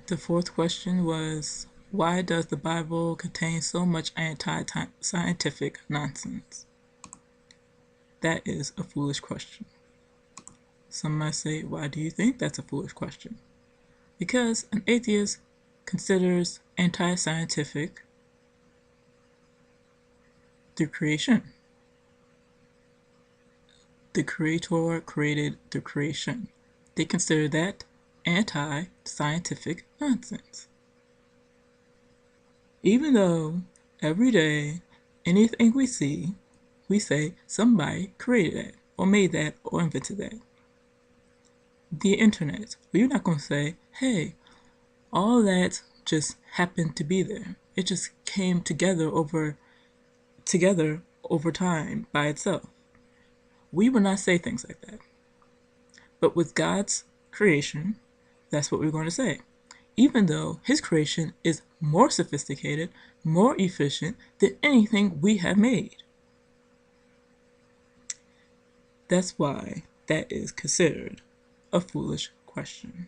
The fourth question was, why does the Bible contain so much anti-scientific nonsense? That is a foolish question. Some might say, why do you think that's a foolish question? Because an atheist considers anti-scientific the creation. The Creator created the creation. They consider that anti-scientific nonsense. Even though every day, anything we see, we say somebody created that, or made that, or invented that. The internet, well, you're not going to say, hey, all that just happened to be there. It just came together over time by itself. We will not say things like that. But with God's creation, that's what we're going to say. Even though his creation is more sophisticated, more efficient than anything we have made. That's why that is considered a foolish question.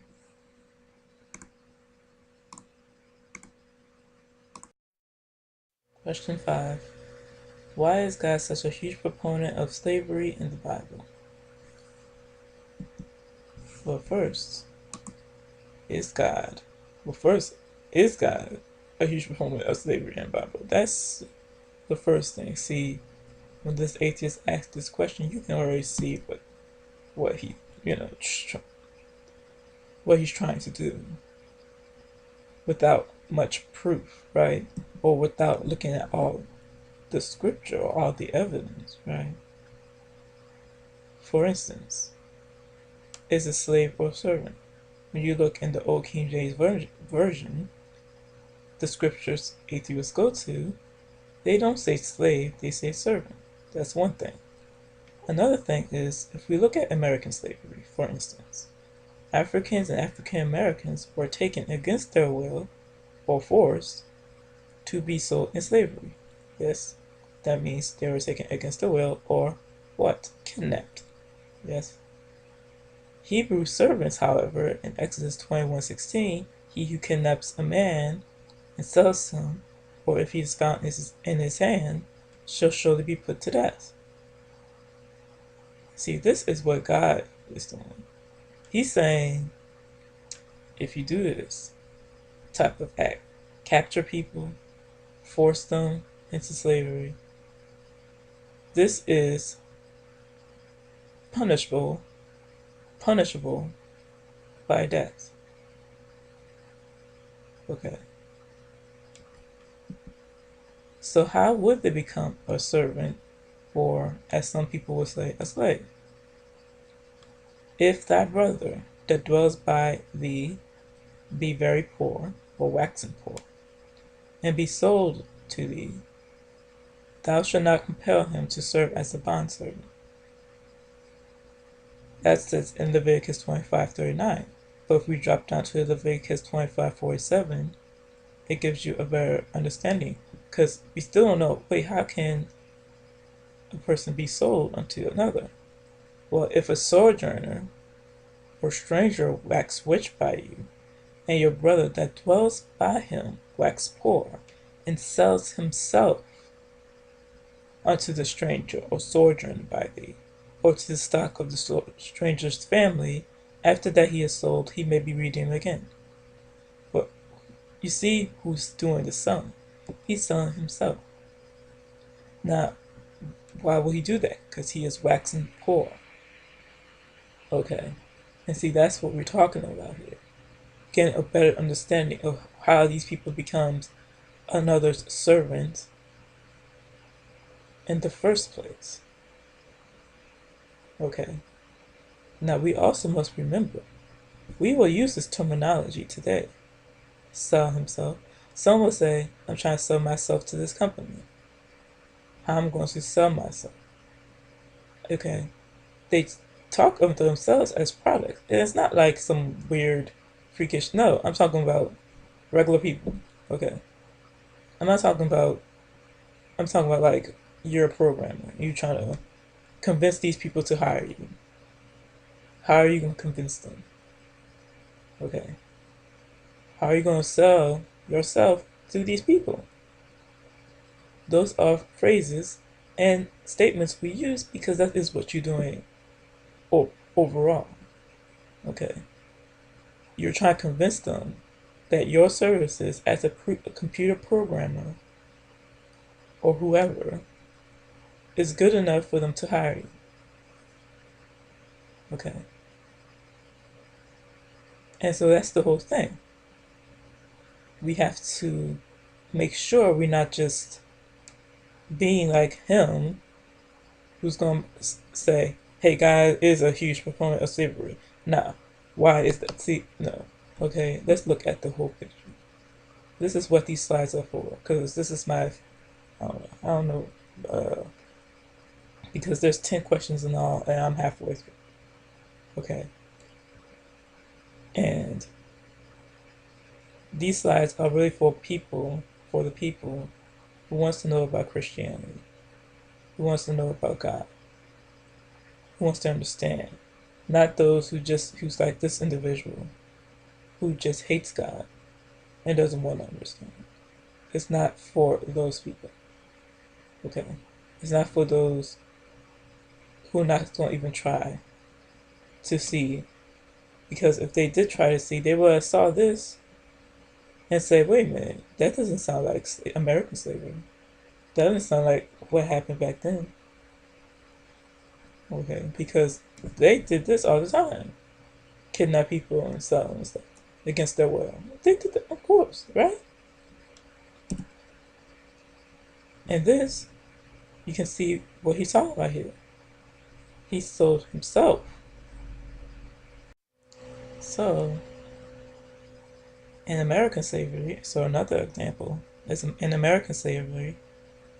Question 5. Why is God such a huge proponent of slavery in the Bible? Well, first, is God a huge proponent of slavery in the Bible? That's the first thing. See, when this atheist asks this question, you can already see what he, what he's trying to do without much proof, right? Or without looking at all the scripture or all the evidence, right? For instance, is a slave or servant? When you look in the Old King James Version, the scriptures atheists go to, they don't say slave, they say servant. That's one thing. Another thing is, if we look at American slavery, for instance, Africans and African Americans were taken against their will or forced to be sold in slavery. Yes, that means they were taken against their will or what? Kidnapped. Yes. Hebrew servants, however, in Exodus 21:16, he who kidnaps a man and sells him, or if he is found in his hand, shall surely be put to death. See, this is what God is doing. He's saying, if you do this type of act, capture people, force them into slavery, this is punishable by death. Okay. So how would they become a servant, or as some people would say, a slave? If thy brother that dwells by thee be very poor, or waxen poor, and be sold to thee, thou shalt not compel him to serve as a bondservant. That says in Leviticus 25:39. But if we drop down to Leviticus 25:47, it gives you a better understanding. Because we still don't know, wait, how can a person be sold unto another? Well, if a sojourner or stranger wax rich by you, and your brother that dwells by him wax poor, and sells himself unto the stranger or sojourner by thee, or to the stock of the stranger's family, after that he is sold, he may be redeemed again. But you see who's doing the selling. He's selling himself. Now, why will he do that? Because he is waxing poor. Okay. And see, that's what we're talking about here. Getting a better understanding of how these people become another's servant in the first place. Okay. Now, we also must remember, we will use this terminology today. Sell himself. Some will say, I'm trying to sell myself to this company. How I'm going to sell myself. Okay. They talk of themselves as products. And it's not like some weird, freakish. No, I'm talking about regular people. Okay. I'm not talking about. I'm talking about like you're a programmer. You're trying to convince these people to hire you. How are you going to convince them? Okay. How are you going to sell yourself to these people? Those are phrases and statements we use because that is what you're doing overall. Okay. You're trying to convince them that your services as a computer programmer or whoever is good enough for them to hire you. Okay. And so that's the whole thing. We have to make sure we're not just being like him, who's going to say, hey, God is a huge proponent of slavery. Nah. Why is that? See, no. Okay, let's look at the whole picture. This is what these slides are for, because this is my, I don't know, because there's 10 questions in all, and I'm halfway through. Okay. And these slides are really for the people who wants to know about Christianity, who wants to know about God, who wants to understand. Not those who's like this individual, who just hates God and doesn't want to understand. It's not for those people. Okay? It's not for those who are not going to even try to see. Because if they did try to see, they would have saw this and say, wait a minute, that doesn't sound like American slavery. That doesn't sound like what happened back then. Okay? Because they did this all the time. Kidnap people and sell them and stuff against their will. They did that, of course, right? And this, you can see what he's talking about here. He sold himself. So, in American slavery, so another example is in American slavery,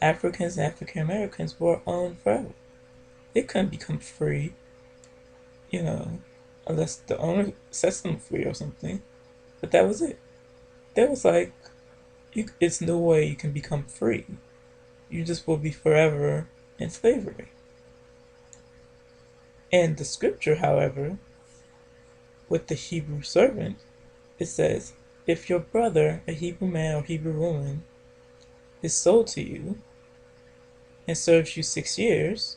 Africans and African Americans were owned forever. They couldn't become free, you know, unless the owner sets them free or something. But that was it. That was like, it's no way you can become free. You just will be forever in slavery. And the scripture, however, with the Hebrew servant, it says, if your brother, a Hebrew man or Hebrew woman, is sold to you and serves you 6 years,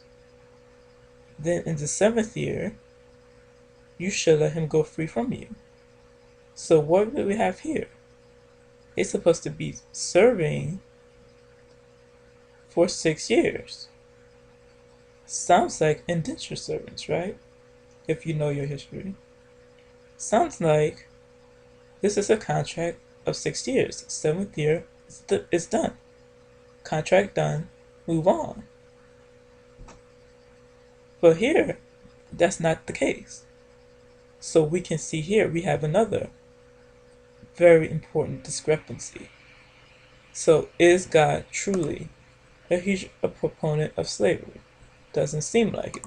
then in the 7th year, you shall let him go free from you. So what do we have here? It's supposed to be serving for 6 years. Sounds like indentured servants, right? If you know your history. Sounds like this is a contract of 6 years. 7th year is done. Contract done. Move on. But here, that's not the case. So we can see here we have another very important discrepancy. So is God truly a proponent of slavery? Doesn't seem like it,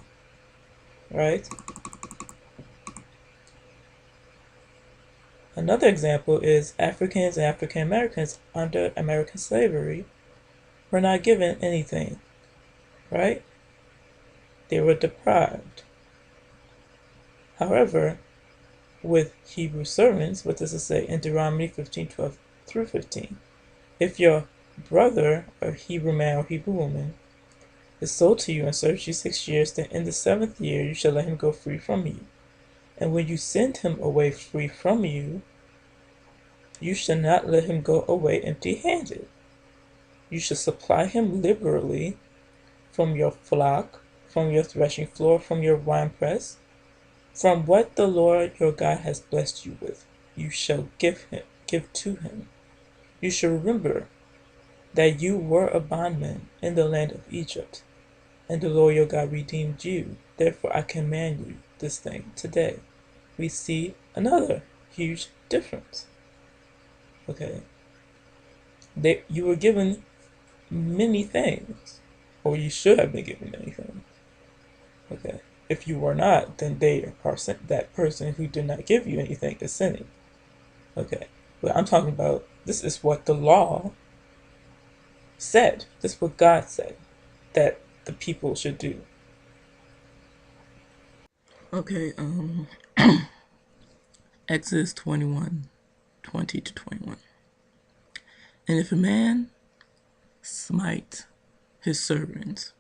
right? Another example is Africans and African Americans under American slavery were not given anything, right? They were deprived. However, with Hebrew servants, what does it say in Deuteronomy 15:12 through 15? If your brother, a Hebrew man or Hebrew woman, is sold to you and serves you 6 years, then in the 7th year you shall let him go free from you. And when you send him away free from you, you shall not let him go away empty-handed. You shall supply him liberally from your flock, from your threshing floor, from your winepress, from what the Lord your God has blessed you with. You shall give to him. You shall remember that you were a bondman in the land of Egypt, and the Lord your God redeemed you. Therefore I command you this thing today. We see another huge difference. Okay. You were given many things, or you should have been given many things. Okay. If you were not, then that person who did not give you anything is sinning. Okay. But I'm talking about, this is what the law said. This is what God said that the people should do. Okay, Exodus 21, 20 to 21. And if a man smite his servant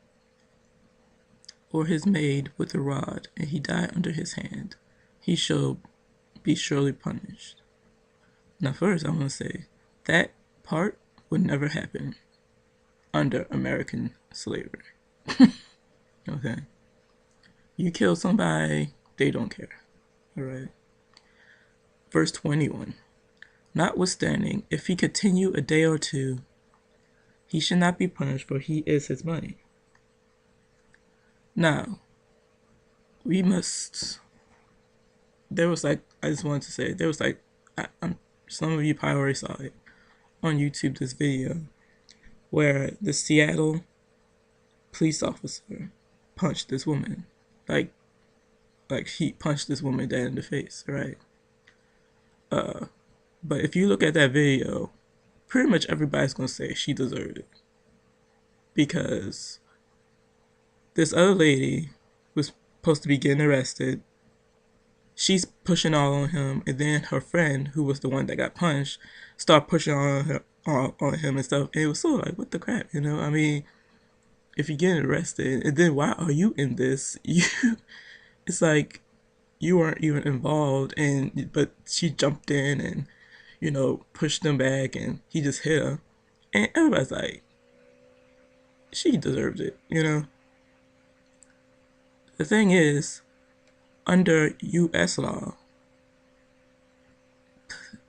or his maid with a rod, and he die under his hand, he shall be surely punished. Now, first, I want to say that part would never happen under American slavery. Okay? You kill somebody, they don't care. All right? Verse 21. Notwithstanding, if he continue a day or two, he should not be punished, for he is his money. Now, we must. There was like, I just wanted to say, there was like, some of you probably already saw it on YouTube, this video where the Seattle police officer punched this woman. Like he punched this woman dead in the face, right? But if you look at that video, pretty much everybody's gonna say she deserved it. Because this other lady was supposed to be getting arrested. She's pushing all on him, and then her friend, who was the one that got punched, started pushing on him and stuff. And it was so like, what the crap, you know? I mean, if you're getting arrested, and then why are you in this? It's like you weren't even involved, but she jumped in and, you know, pushed him back, and he just hit her. And everybody's like, she deserved it, you know? The thing is, under U.S. law,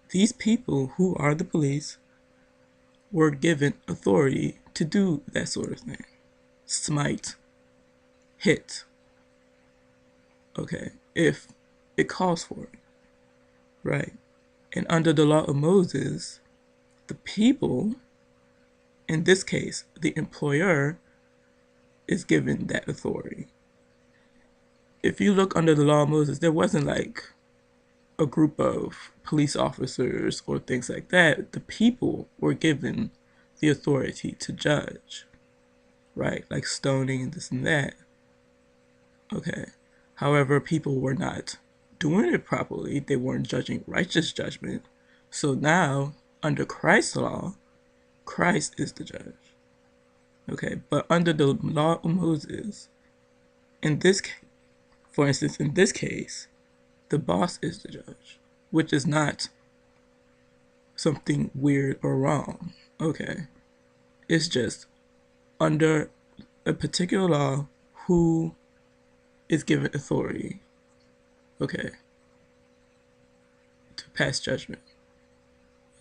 these people who are the police were given authority to do that sort of thing. Smite, hit. Okay, if it calls for it, right? And under the law of Moses, the people, in this case, the employer, is given that authority. If you look under the law of Moses, there wasn't like a group of police officers or things like that. The people were given the authority to judge, right? Like stoning and this and that. Okay. However, people were not doing it properly. They weren't judging righteous judgment. So now, under Christ's law, Christ is the judge. Okay. But under the law of Moses, in this case, for instance, in this case, the boss is the judge, which is not something weird or wrong. Okay. It's just under a particular law who is given authority, okay, to pass judgment.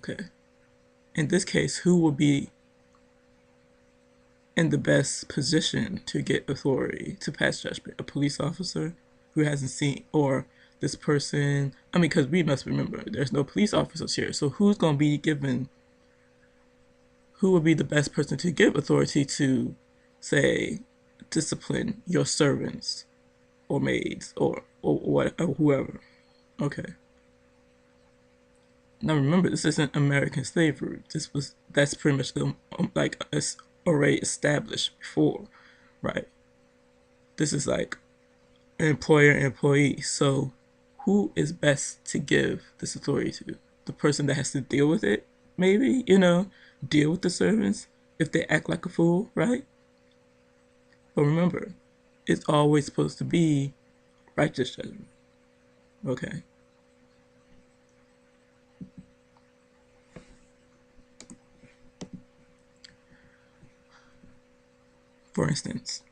Okay. In this case, who will be in the best position to get authority to pass judgment? A police officer who hasn't seen, or this person, I mean, because we must remember, there's no police officers here. So who's going to be given, who will be the best person to give authority to, say, discipline your servants or maids or whoever? Okay. Now remember, this isn't American slavery. That's pretty much like already established before, right? This is like employer-employee. So who is best to give this authority to? The person that has to deal with it, maybe, you know, deal with the servants if they act like a fool, right? But remember, it's always supposed to be righteous judgment. Okay. For instance,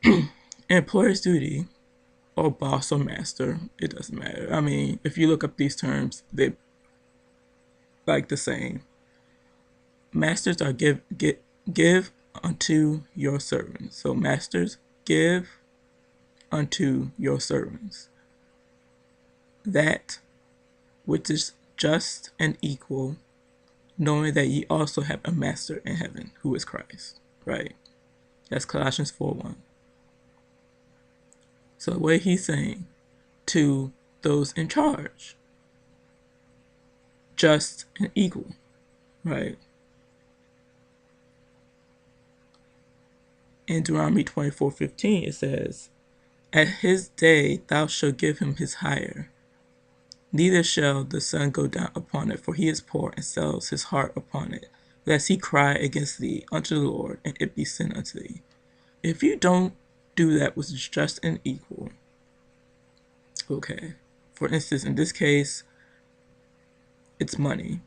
employer's duty, or boss or master, it doesn't matter. I mean, if you look up these terms, they're like the same. Masters are give unto your servants. So masters, give unto your servants that which is just and equal, knowing that ye also have a master in heaven, who is Christ, right? That's Colossians 4:1. So what he's saying to those in charge, just and equal, right? In Deuteronomy 24:15, it says, at his day thou shalt give him his hire. Neither shall the sun go down upon it, for he is poor and sells his heart upon it, lest he cry against thee unto the Lord, and it be sin unto thee. If you don't do that which is just and equal, okay, for instance, in this case, it's money.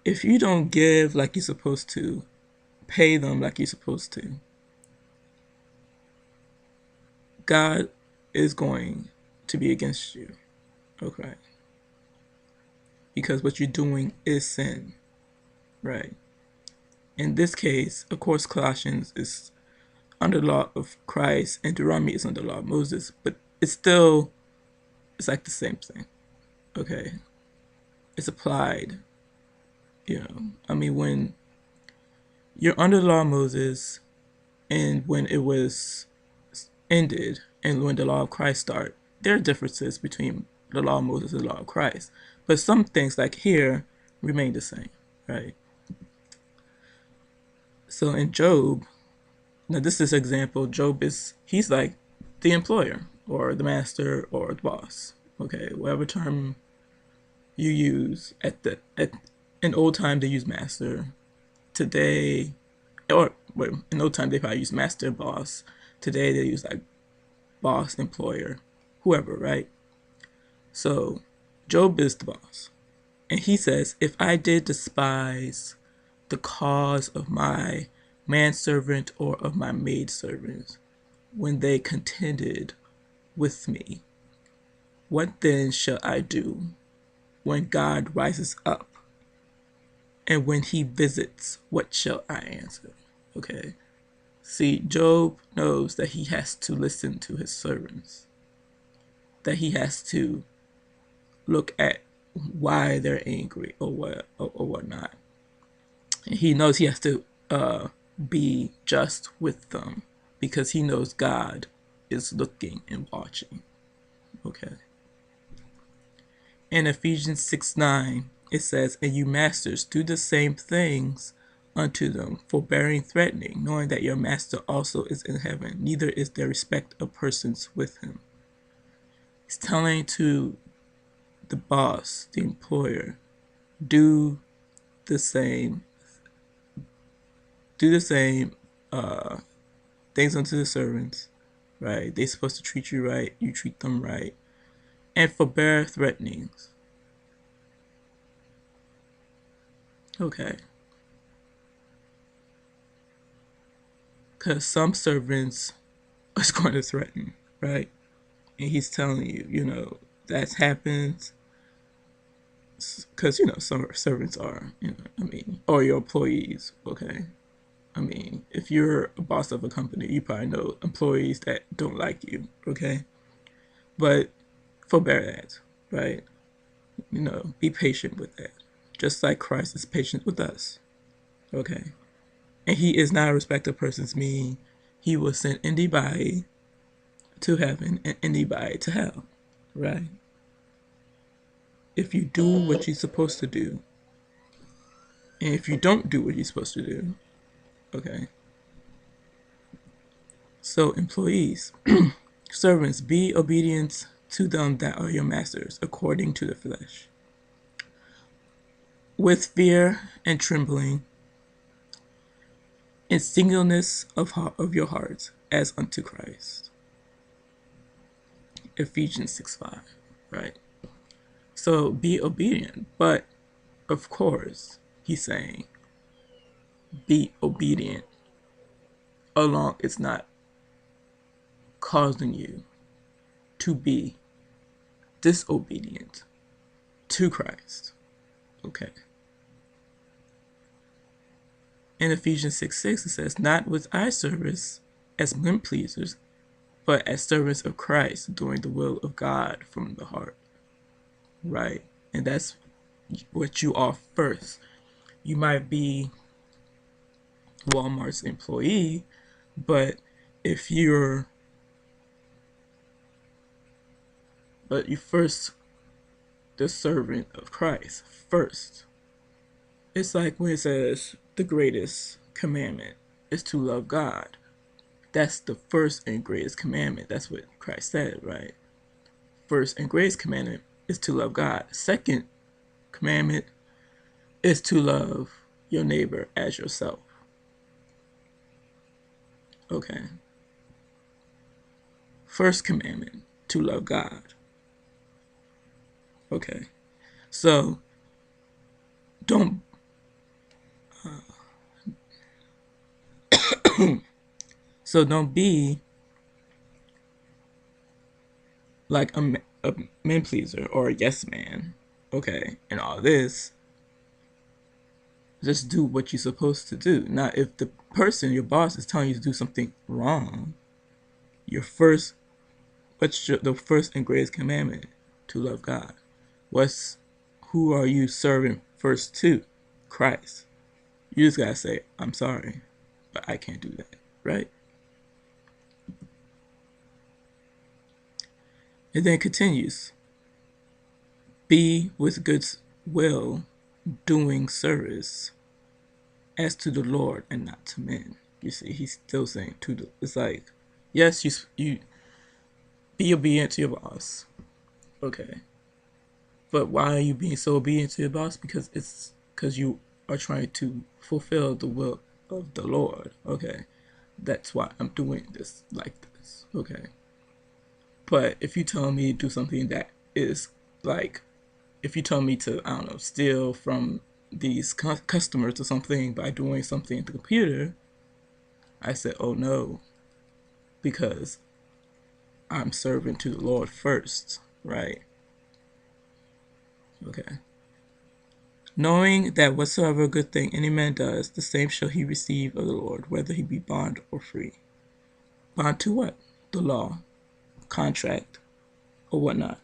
If you don't give like you're supposed to, pay them like you're supposed to, God is going to be against you, okay? Because what you're doing is sin, right? In this case, of course, Colossians is under the law of Christ and Deuteronomy is under the law of Moses, but it's like the same thing, okay? It's applied, I mean, when you're under the law of Moses and when it was ended and when the law of Christ started, there are differences between the law of Moses and the law of Christ. But some things, like here, remain the same, right? So in Job, now this is an example. Job he's like the employer or the master or the boss, okay? Whatever term you use in old time they use master. Today, or in old time they probably use master, boss. Today they use like boss, employer, whoever, right? So Job is the boss. And he says, if I did despise the cause of my manservant or of my maidservant when they contended with me, what then shall I do when God rises up? And when he visits, what shall I answer? Okay. See, Job knows that he has to listen to his servants, that he has to look at why they're angry or whatnot. And he knows he has to be just with them because he knows God is looking and watching. Okay. In Ephesians 6:9, it says, and you masters, do the same things unto them, forbearing, threatening, knowing that your master also is in heaven, neither is there respect of persons with him. He's telling to the boss, the employer, do the same things unto the servants, right? They're supposed to treat you right, you treat them right, and forbear threatenings. Okay. Because some servants is going to threaten, right? And he's telling you, that happens because, some servants are, or your employees, okay? I mean, if you're a boss of a company, you probably know employees that don't like you, okay? But forbear that, right? Be patient with that. Just like Christ is patient with us, okay? And he is not a respecter of persons, meaning he will send anybody to heaven and anybody to hell, right? If you do what you're supposed to do, and if you don't do what you're supposed to do, okay? So employees, servants, be obedient to them that are your masters, according to the flesh, with fear and trembling, in singleness of your hearts, as unto Christ. Ephesians 6:5, right? So be obedient, but of course, he's saying be obedient along it's not causing you to be disobedient to Christ. Okay. In Ephesians 6:6 it says, not with eye service as men pleasers, but as servants of Christ, doing the will of God from the heart. Right? And that's what you are first. You might be Walmart's employee, but if you're first the servant of Christ first. It's like when it says the greatest commandment is to love God. That's the first and greatest commandment. That's what Christ said, right? first and greatest commandment is to love God. Second commandment is to love your neighbor as yourself. Okay. First commandment, to love God. Okay. So don't don't be like a man pleaser or a yes man. Okay. And all this, just do what you're supposed to do. Now, if the person, your boss, is telling you to do something wrong, the first and greatest commandment? To love God. Who are you serving first to? Christ. You just gotta say, I'm sorry, but I can't do that, right? It then continues, be with good will, doing service as to the Lord and not to men. You see, he's still saying it's like, yes, you be obedient to your boss. Okay. But why are you being so obedient to your boss? Because you are trying to fulfill the will of the Lord. Okay. That's why I'm doing this like this. Okay. But if you tell me to do something that is like, if you tell me to, I don't know, steal from these customers or something by doing something in the computer, I said, oh no, because I'm serving to the Lord first, right? Okay. Knowing that whatsoever good thing any man does, the same shall he receive of the Lord, whether he be bond or free. Bond to what? The law, contract, or whatnot,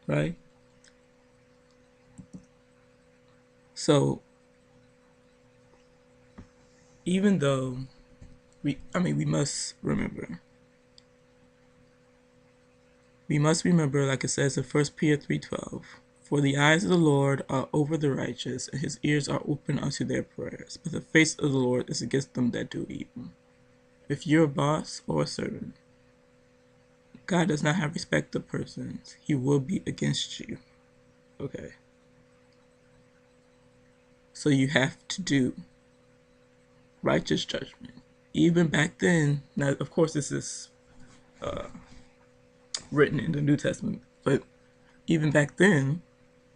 right? So, even though we must remember, like it says in 1 Peter 3:12, for the eyes of the Lord are over the righteous, and his ears are open unto their prayers, but the face of the Lord is against them that do evil. If you're a boss or a servant, God does not have respect of persons. He will be against you. Okay. So you have to do righteous judgment. Even back then, now of course this is written in the New Testament, but even back then,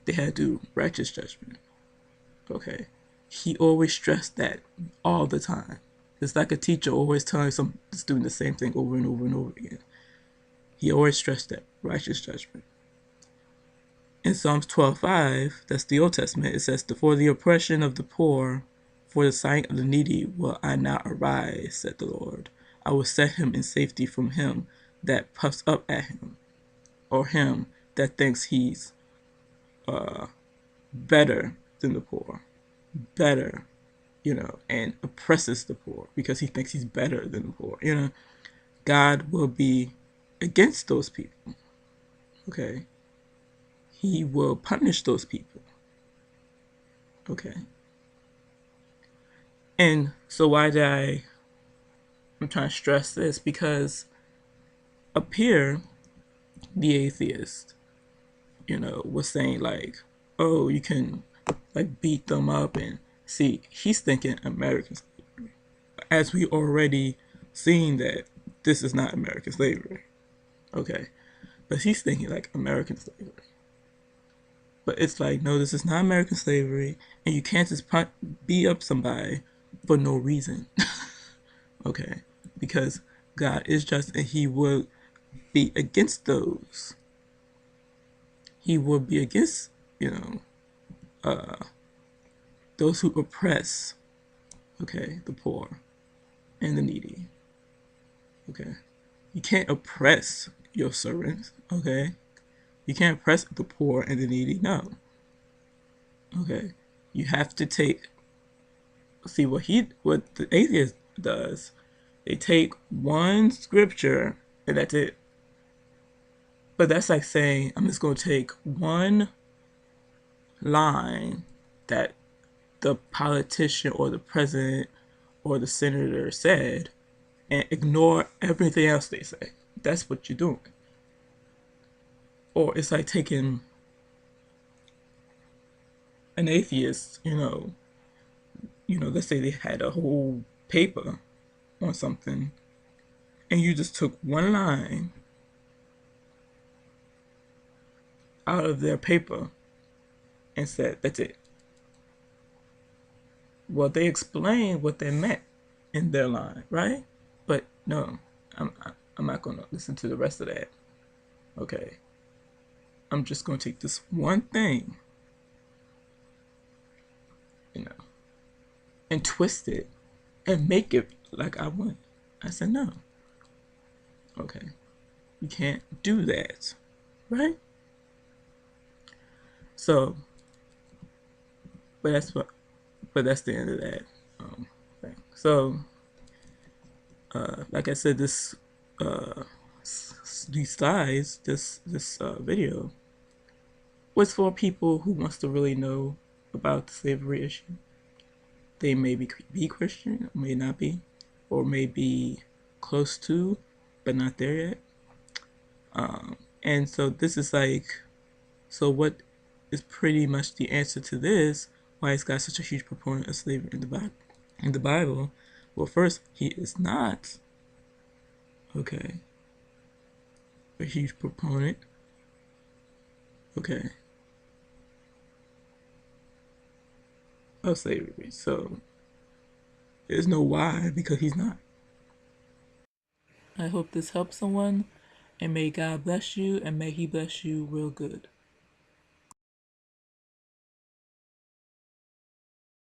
they had to do righteous judgment. Okay. He always stressed that all the time. It's like a teacher always telling some student the same thing over and over and over again. He always stressed that righteous judgment. In Psalms 12:5, that's the Old Testament, it says, for the oppression of the poor, for the sight of the needy will I not arise, said the Lord. I will set him in safety from him that puffs up at him, or him that thinks he's better than the poor, better, and oppresses the poor because he thinks he's better than the poor. God will be against those people. Okay. He will punish those people. Okay. And so I'm trying to stress this because up here, the atheist, was saying like, oh, you can like beat them up and see, he's thinking American slavery. As we already seen that this is not American slavery. Okay. But he's thinking like American slavery. But it's like, no, this is not American slavery, and you can't just beat up somebody for no reason. Okay? Because God is just, and he will be against those. He will be against, those who oppress, okay, the poor and the needy. Okay? You can't oppress your servants, okay? You can't oppress the poor and the needy, no. Okay? You have to see what the atheist does. They take one scripture and that's it. But that's like saying, I'm just going to take one line that the politician or the president or the senator said and ignore everything else they say. That's what you're doing. Or it's like taking an atheist, let's say they had a whole paper on something, and you just took one line out of their paper and said, that's it. Well, they explained what they meant in their line, right? But no, I'm not going to listen to the rest of that. Okay. I'm just going to take this one thing, you know, and twist it and make it like I want. I said, no. Okay. You can't do that, right? So, but that's the end of that thing. So, like I said, these slides, this video was for people who wants to really know about the slavery issue. They may be Christian, may not be, or may be close to, but not there yet. And so this is like, so what is pretty much the answer to this? Why is God such a huge proponent of slavery in the Bible? In the Bible, well, first, he is not, okay, a huge proponent, okay, of slavery. So there's no why, because he's not. I hope this helps someone, and may God bless you, and may he bless you real good.